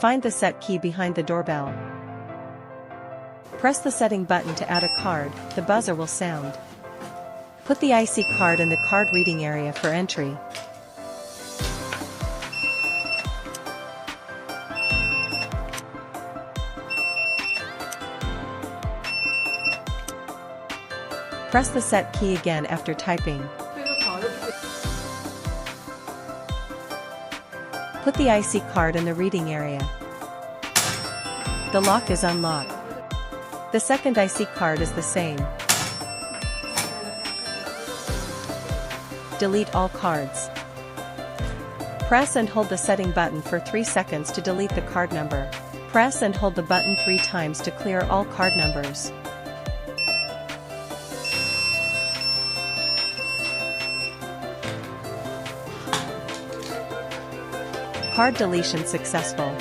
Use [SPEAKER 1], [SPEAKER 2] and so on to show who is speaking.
[SPEAKER 1] Find the set key behind the doorbell. Press the setting button to add a card, the buzzer will sound. Put the IC card in the card reading area for entry. Press the set key again after typing. Put the IC card in the reading area. The lock is unlocked. The second IC card is the same. Delete all cards. Press and hold the setting button for 3 seconds to delete the card number. Press and hold the button 3 times to clear all card numbers. Card deletion successful.